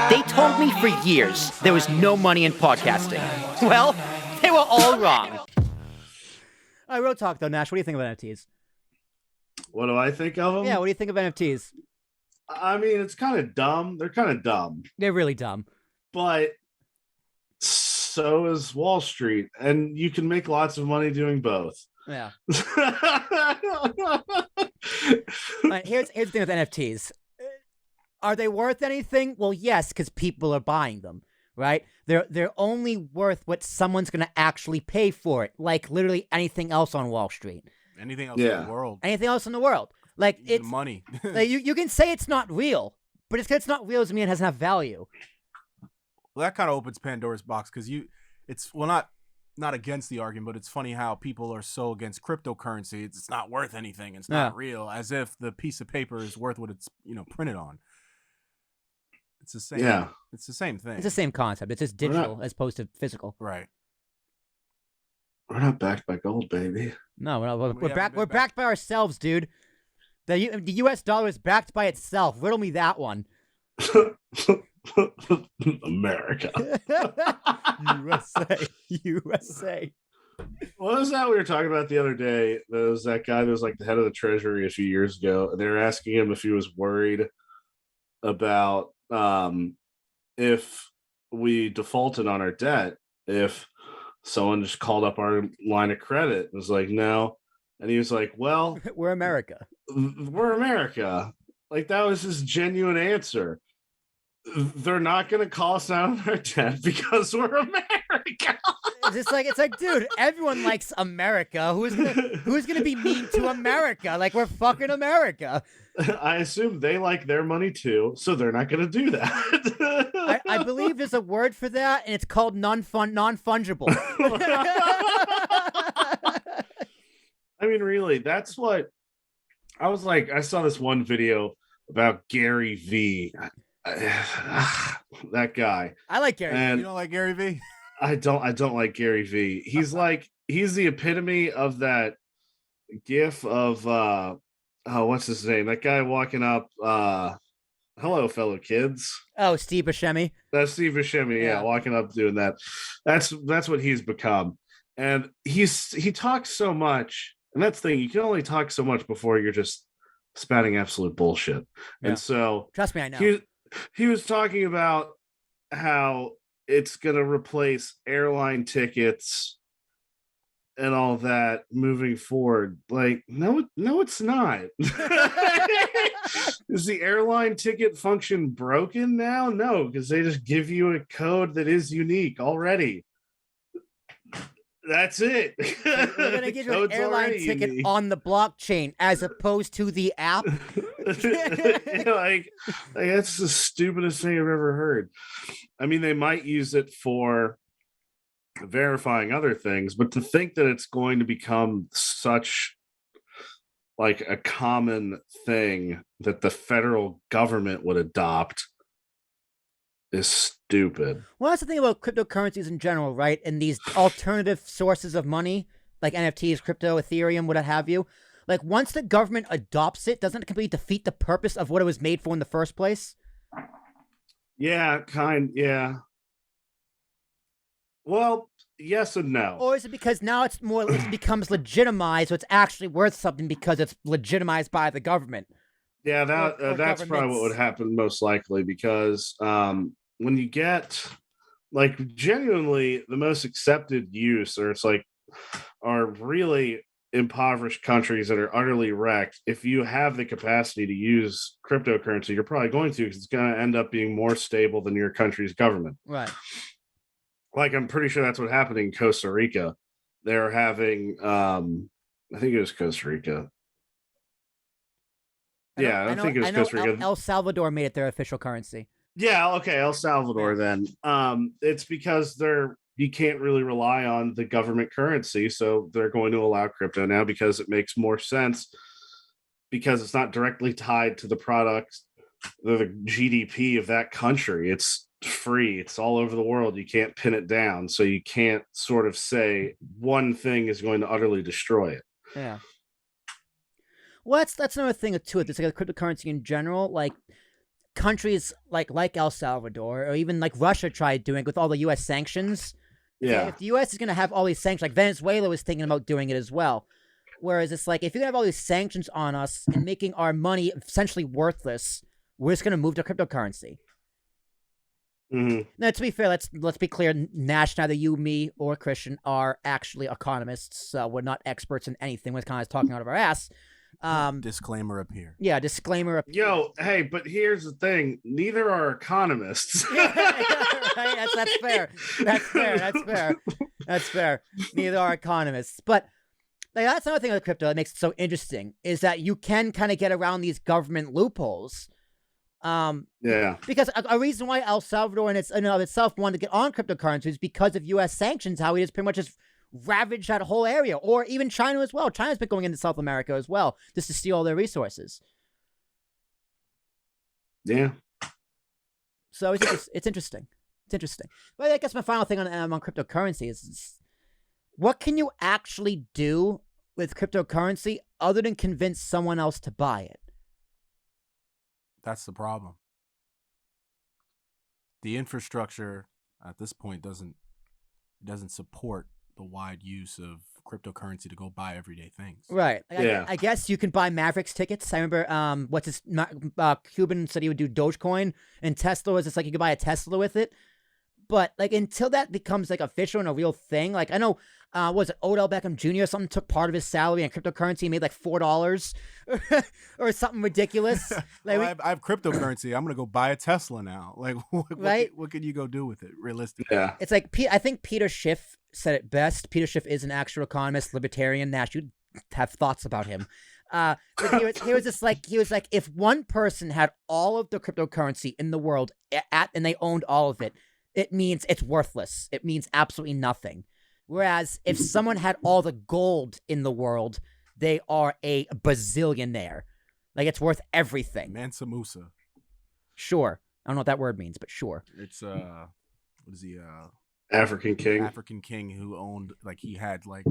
They told me for years there was no money in podcasting. Well, they were all wrong. All right, real talk though, Nash. What do you think of NFTs? What do I think of them? Yeah, what do you think of NFTs? I mean, it's kind of dumb. They're kind of dumb. They're really dumb. But so is Wall Street, and you can make lots of money doing both. Yeah. Here's the thing with NFTs. Are they worth anything? Well, yes, because people are buying them, right? They're only worth what someone's going to actually pay for it, like literally anything else on Wall Street. Anything else in the world. Anything else in the world. Like, it's money. Like you can say it's not real, but it's because it's not real doesn't mean it doesn't have value. Well, that kind of opens Pandora's box because not against the argument, but it's funny how people are so against cryptocurrency. It's not worth anything. It's not real, as if the piece of paper is worth what it's printed on. It's the same. Yeah, it's the same thing. It's the same concept. It's just digital as opposed to physical. Right. We're not backed by gold, baby. No, we're backed by ourselves, dude. The U.S. dollar is backed by itself. Riddle me that one. America. USA. What was that we were talking about the other day? There was that guy that was like the head of the Treasury a few years ago, and they were asking him if he was worried about if we defaulted on our debt, if someone just called up our line of credit. It was like, no. And he was like, well, we're America. We're America. Like, that was his genuine answer. They're not going to call us out on our debt because we're America. It's like, dude, everyone likes America. Who's gonna be mean to America? Like, we're fucking America. I assume they like their money too, so they're not going to do that. I believe there's a word for that, and it's called non-fungible. I mean, really, that's what I was like. I saw this one video about Gary V. That guy. I like Gary. And you don't like Gary V? I don't like Gary V. He's the epitome of that gif of what's his name? That guy walking up. Hello, fellow kids. Oh, Steve Buscemi. That's Steve Buscemi. Yeah, walking up doing that. That's what he's become, and he talks so much. And that's the thing. You can only talk so much before you're just spouting absolute bullshit. Yeah. And so, trust me, I know. He was talking about how it's going to replace airline tickets and all that moving forward. Like, no, it's not. Is the airline ticket function broken now? No, because they just give you a code that is unique already. That's it. They're going to give you an airline ticket unique on the blockchain as opposed to the app. Like that's the stupidest thing I've ever heard. I mean, they might use it for verifying other things, but to think that it's going to become such like a common thing that the federal government would adopt is stupid. Well, that's the thing about cryptocurrencies in general, right? And these alternative sources of money, like NFTs, crypto, Ethereum, what have you. Like, once the government adopts it, doesn't it completely defeat the purpose of what it was made for in the first place? Yeah, yeah. Well, yes and no. Or is it because now it becomes legitimized, so it's actually worth something because it's legitimized by the government? Yeah, that's probably what would happen most likely, because when you get like genuinely the most accepted use, or it's like are really impoverished countries that are utterly wrecked, if you have the capacity to use cryptocurrency, you're probably going to, because it's going to end up being more stable than your country's government. Right. Like, I'm pretty sure that's what happened in Costa Rica. They're having, I think it was Costa Rica. I think it was Costa Rica. El Salvador made it their official currency. Yeah, okay, El Salvador then. It's because you can't really rely on the government currency, so they're going to allow crypto now because it makes more sense, because it's not directly tied to the products, the GDP of that country. It's free. It's all over the world. You can't pin it down, so you can't sort of say one thing is going to utterly destroy it. Yeah. Well, that's another thing to it. There's like a cryptocurrency in general. Like, countries like El Salvador or even like Russia tried doing with all the U.S. sanctions. Yeah. If the U.S. is going to have all these sanctions, like Venezuela was thinking about doing it as well. Whereas it's like, if you're going to have all these sanctions on us and making our money essentially worthless, we're just going to move to cryptocurrency. Mm-hmm. Now, to be fair, let's be clear. Nash, neither you, me, or Christian are actually economists. So we're not experts in anything. We're kind of talking out of our ass. Disclaimer up here. Yeah, disclaimer. Yo, hey, but here's the thing: neither are economists. Right? That's fair. That's fair. Neither are economists. But like, that's another thing with crypto that makes it so interesting is that you can kind of get around these government loopholes. Yeah. Because a reason why El Salvador in and of itself wanted to get on cryptocurrency is because of U.S. sanctions, how he just pretty much just ravaged that whole area, or even China as well. China's been going into South America as well just to steal all their resources. Yeah. So it's interesting. It's interesting. But I guess my final thing on cryptocurrency is what can you actually do with cryptocurrency other than convince someone else to buy it? That's the problem. The infrastructure at this point doesn't support the wide use of cryptocurrency to go buy everyday things. Right. Yeah. I guess you can buy Mavericks tickets. I remember Cuban said he would do Dogecoin, and Tesla was just like you could buy a Tesla with it. But like until that becomes like official and a real thing, like I know, was it Odell Beckham Jr. or something took part of his salary in cryptocurrency and made like $4 or something ridiculous. Like I have cryptocurrency. I'm gonna go buy a Tesla now. Like, what can you go do with it realistically? Yeah. It's like I think Peter Schiff said it best. Peter Schiff is an actual economist, libertarian. Nash, you'd have thoughts about him. But he was like, if one person had all of the cryptocurrency in the world and they owned all of it, it means it's worthless. It means absolutely nothing. Whereas if someone had all the gold in the world, they are a bazillionaire. Like it's worth everything. Mansa Musa. Sure. I don't know what that word means, but sure. It's what is he? African king. African king who owned, like, he had like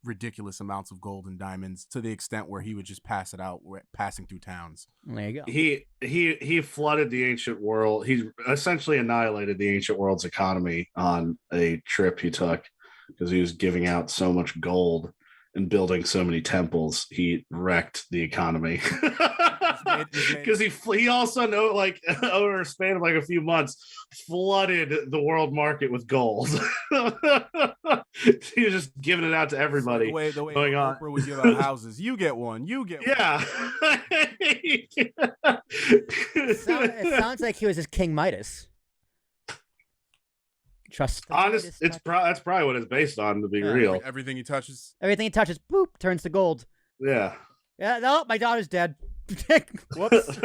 ridiculous amounts of gold and diamonds to the extent where he would just pass it out passing through towns. There you go. He flooded the ancient world. He essentially annihilated the ancient world's economy on a trip he took because he was giving out so much gold and building so many temples. He wrecked the economy. Because he also like over a span of like a few months flooded the world market with gold. He was just giving it out to everybody. The way going on. Oprah would give out houses. You get one. You get one. Yeah. It sounds like he was just King Midas. Trust. Honest, that's probably what it's based on, to be real. Everything he touches. Everything he touches, boop, turns to gold. Yeah. Yeah. No, my daughter's dead. Whoops.